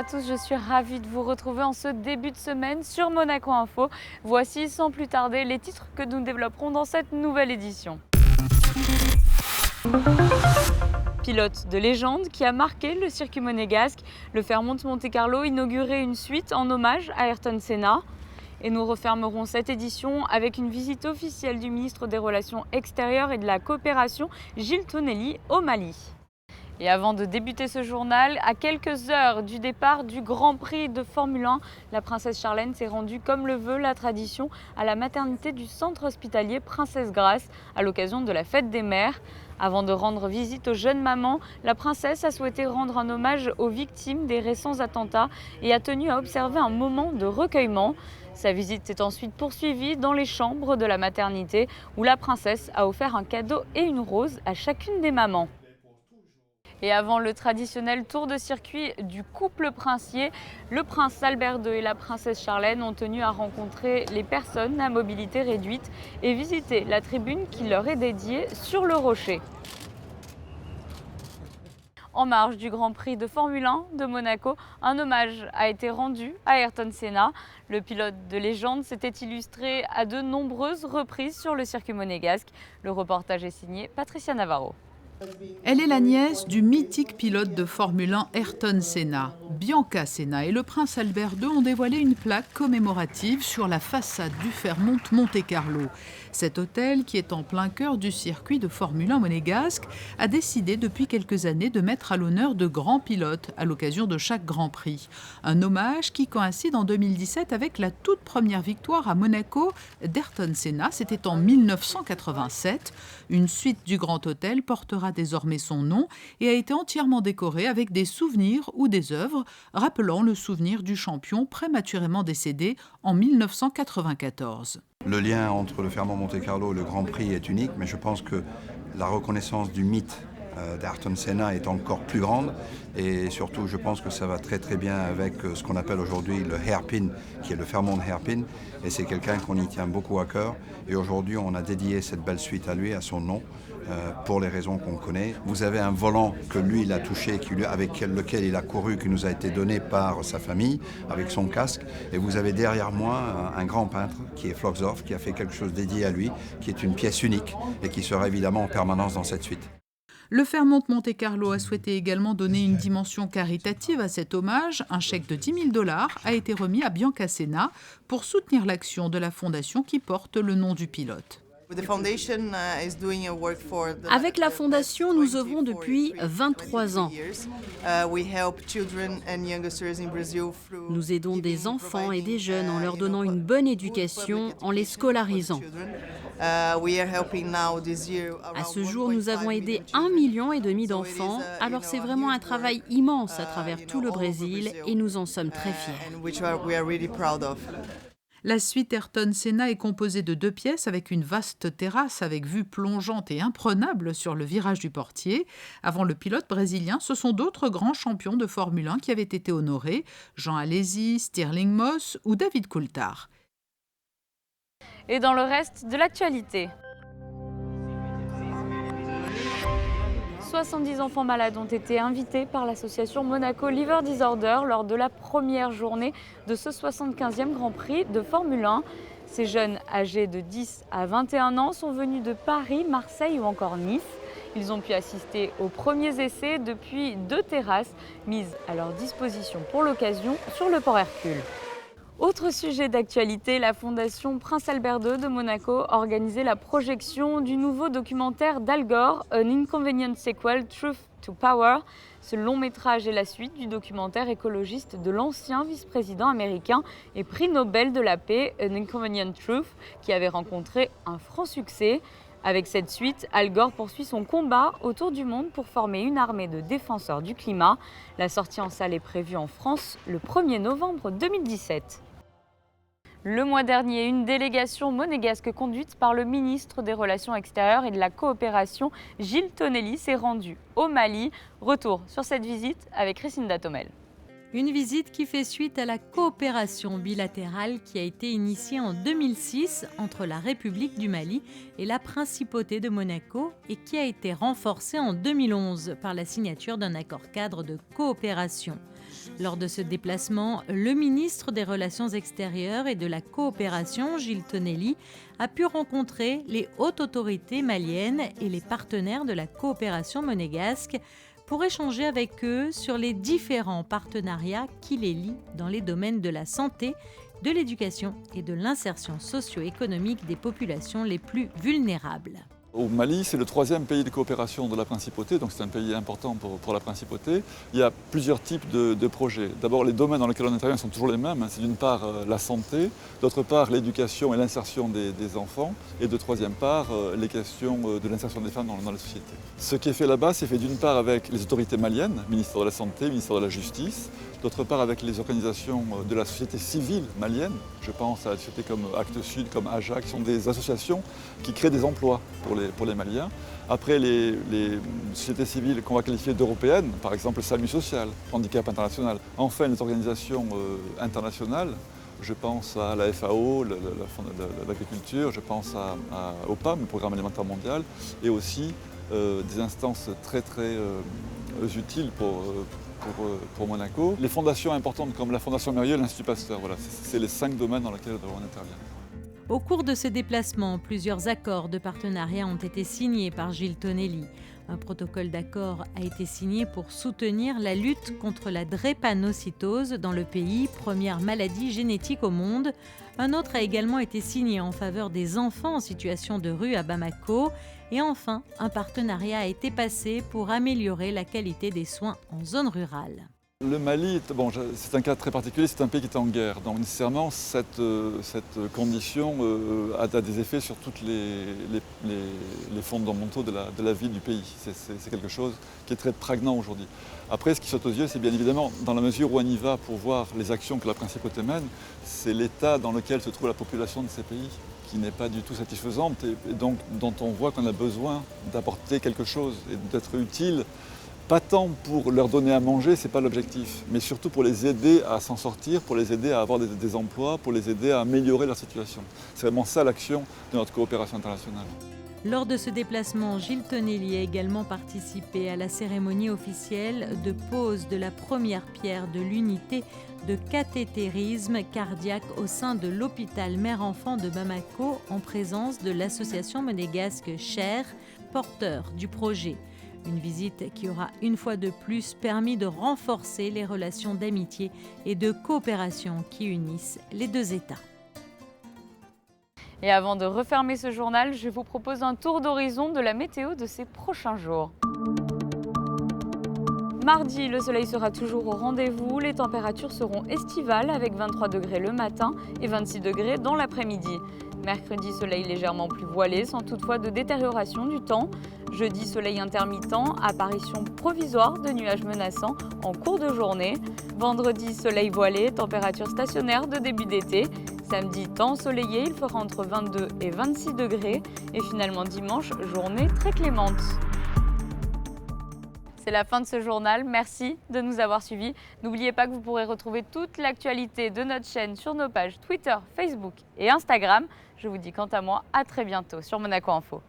à tous, je suis ravie de vous retrouver en ce début de semaine sur Monaco Info. Voici sans plus tarder les titres que nous développerons dans cette nouvelle édition. Pilote de légende qui a marqué le circuit monégasque, le Fairmont Monte-Carlo inaugurait une suite en hommage à Ayrton Senna. Et nous refermerons cette édition avec une visite officielle du ministre des Relations extérieures et de la coopération, Gilles Tonelli, au Mali. Et avant de débuter ce journal, à quelques heures du départ du Grand Prix de Formule 1, la princesse Charlène s'est rendue, comme le veut la tradition, à la maternité du centre hospitalier Princesse Grace à l'occasion de la fête des mères. Avant de rendre visite aux jeunes mamans, la princesse a souhaité rendre un hommage aux victimes des récents attentats et a tenu à observer un moment de recueillement. Sa visite s'est ensuite poursuivie dans les chambres de la maternité où la princesse a offert un cadeau et une rose à chacune des mamans. Et avant le traditionnel tour de circuit du couple princier, le prince Albert II et la princesse Charlène ont tenu à rencontrer les personnes à mobilité réduite et visiter la tribune qui leur est dédiée sur le rocher. En marge du Grand Prix de Formule 1 de Monaco, un hommage a été rendu à Ayrton Senna. Le pilote de légende s'était illustré à de nombreuses reprises sur le circuit monégasque. Le reportage est signé Patricia Navarro. Elle est la nièce du mythique pilote de Formule 1 Ayrton Senna. Bianca Senna et le prince Albert II ont dévoilé une plaque commémorative sur la façade du Fairmont Monte-Carlo. Cet hôtel, qui est en plein cœur du circuit de Formule 1 monégasque, a décidé depuis quelques années de mettre à l'honneur de grands pilotes à l'occasion de chaque Grand Prix. Un hommage qui coïncide en 2017 avec la toute première victoire à Monaco d'Ayrton Senna. C'était en 1987. Une suite du Grand Hôtel portera désormais son nom et a été entièrement décorée avec des souvenirs ou des œuvres rappelant le souvenir du champion prématurément décédé en 1994. Le lien entre le Fairmont Monte-Carlo et le Grand Prix est unique, mais je pense que la reconnaissance du mythe d'Ayrton Senna est encore plus grande et surtout je pense que ça va très très bien avec ce qu'on appelle aujourd'hui le hairpin, qui est le Fairmont hairpin, et c'est quelqu'un qu'on y tient beaucoup à cœur et aujourd'hui on a dédié cette belle suite à lui, à son nom, pour les raisons qu'on connaît. Vous avez un volant que lui il a touché, avec lequel il a couru, qui nous a été donné par sa famille, avec son casque, et vous avez derrière moi un grand peintre qui est Floxdorf, qui a fait quelque chose dédié à lui, qui est une pièce unique et qui sera évidemment en permanence dans cette suite. Le Fairmont Monte-Carlo a souhaité également donner une dimension caritative à cet hommage. Un chèque de 10 000 $ a été remis à Bianca Senna pour soutenir l'action de la fondation qui porte le nom du pilote. Avec la Fondation, nous œuvrons depuis 23 ans. Nous aidons des enfants et des jeunes en leur donnant une bonne éducation, en les scolarisant. À ce jour, nous avons aidé 1,5 million d'enfants, alors c'est vraiment un travail immense à travers tout le Brésil et nous en sommes très fiers. La suite Ayrton Senna est composée de 2 pièces avec une vaste terrasse avec vue plongeante et imprenable sur le virage du Portier. Avant le pilote brésilien, ce sont d'autres grands champions de Formule 1 qui avaient été honorés, Jean Alesi, Stirling Moss ou David Coulthard. Et dans le reste de l'actualité, 70 enfants malades ont été invités par l'association Monaco Liver Disorder lors de la première journée de ce 75e Grand Prix de Formule 1. Ces jeunes âgés de 10 à 21 ans sont venus de Paris, Marseille ou encore Nice. Ils ont pu assister aux premiers essais depuis 2 terrasses mises à leur disposition pour l'occasion sur le port Hercule. Autre sujet d'actualité, la Fondation Prince Albert II de Monaco a organisé la projection du nouveau documentaire d'Al Gore, An Inconvenient Sequel, Truth to Power. Ce long métrage est la suite du documentaire écologiste de l'ancien vice-président américain et prix Nobel de la paix, An Inconvenient Truth, qui avait rencontré un franc succès. Avec cette suite, Al Gore poursuit son combat autour du monde pour former une armée de défenseurs du climat. La sortie en salle est prévue en France le 1er novembre 2017. Le mois dernier, une délégation monégasque conduite par le ministre des Relations extérieures et de la coopération, Gilles Tonelli, s'est rendue au Mali. Retour sur cette visite avec Christine Datomel. Une visite qui fait suite à la coopération bilatérale qui a été initiée en 2006 entre la République du Mali et la Principauté de Monaco et qui a été renforcée en 2011 par la signature d'un accord cadre de coopération. Lors de ce déplacement, le ministre des Relations extérieures et de la coopération, Gilles Tonelli, a pu rencontrer les hautes autorités maliennes et les partenaires de la coopération monégasque pour échanger avec eux sur les différents partenariats qui les lient dans les domaines de la santé, de l'éducation et de l'insertion socio-économique des populations les plus vulnérables. Au Mali, c'est le 3e pays de coopération de la Principauté, donc c'est un pays important pour la Principauté. Il y a plusieurs types de projets. D'abord, les domaines dans lesquels on intervient sont toujours les mêmes. C'est d'une part la santé, d'autre part l'éducation et l'insertion des enfants, et de troisième part les questions de l'insertion des femmes dans la société. Ce qui est fait là-bas, c'est fait d'une part avec les autorités maliennes, ministère de la Santé, ministère de la Justice, d'autre part avec les organisations de la société civile malienne. Je pense à des sociétés comme Actes Sud, comme AJA, qui sont des associations qui créent des emplois pour les Maliens. Après, les sociétés civiles qu'on va qualifier d'européennes, par exemple le SAMU social, Handicap International. Enfin, les organisations internationales, je pense à la FAO, l'agriculture, je pense au PAM, le Programme alimentaire mondial, et aussi des instances très utiles pour Monaco. Les fondations importantes comme la Fondation Mérieux et l'Institut Pasteur, voilà, c'est les 5 domaines dans lesquels on intervient. Au cours de ce déplacement, plusieurs accords de partenariat ont été signés par Gilles Tonelli. Un protocole d'accord a été signé pour soutenir la lutte contre la drépanocytose dans le pays, première maladie génétique au monde. Un autre a également été signé en faveur des enfants en situation de rue à Bamako. Et enfin, un partenariat a été passé pour améliorer la qualité des soins en zone rurale. Le Mali, bon, c'est un cas très particulier, c'est un pays qui est en guerre. Donc nécessairement, cette condition a des effets sur tous les fondamentaux de la vie du pays. C'est quelque chose qui est très prégnant aujourd'hui. Après, ce qui saute aux yeux, c'est bien évidemment, dans la mesure où on y va pour voir les actions que la Principauté mène, c'est l'état dans lequel se trouve la population de ces pays, qui n'est pas du tout satisfaisante et donc dont on voit qu'on a besoin d'apporter quelque chose et d'être utile. Pas tant pour leur donner à manger, ce n'est pas l'objectif, mais surtout pour les aider à s'en sortir, pour les aider à avoir des emplois, pour les aider à améliorer leur situation. C'est vraiment ça l'action de notre coopération internationale. Lors de ce déplacement, Gilles Tonelli a également participé à la cérémonie officielle de pose de la première pierre de l'unité de cathétérisme cardiaque au sein de l'hôpital mère-enfant de Bamako en présence de l'association monégasque CHER, porteur du projet. Une visite qui aura une fois de plus permis de renforcer les relations d'amitié et de coopération qui unissent les deux États. Et avant de refermer ce journal, je vous propose un tour d'horizon de la météo de ces prochains jours. Mardi, le soleil sera toujours au rendez-vous. Les températures seront estivales avec 23 degrés le matin et 26 degrés dans l'après-midi. Mercredi, soleil légèrement plus voilé, sans toutefois de détérioration du temps. Jeudi, soleil intermittent, apparition provisoire de nuages menaçants en cours de journée. Vendredi, soleil voilé, température stationnaire de début d'été. Samedi, temps ensoleillé, il fera entre 22 et 26 degrés. Et finalement dimanche, journée très clémente. C'est la fin de ce journal. Merci de nous avoir suivis. N'oubliez pas que vous pourrez retrouver toute l'actualité de notre chaîne sur nos pages Twitter, Facebook et Instagram. Je vous dis quant à moi à très bientôt sur Monaco Info.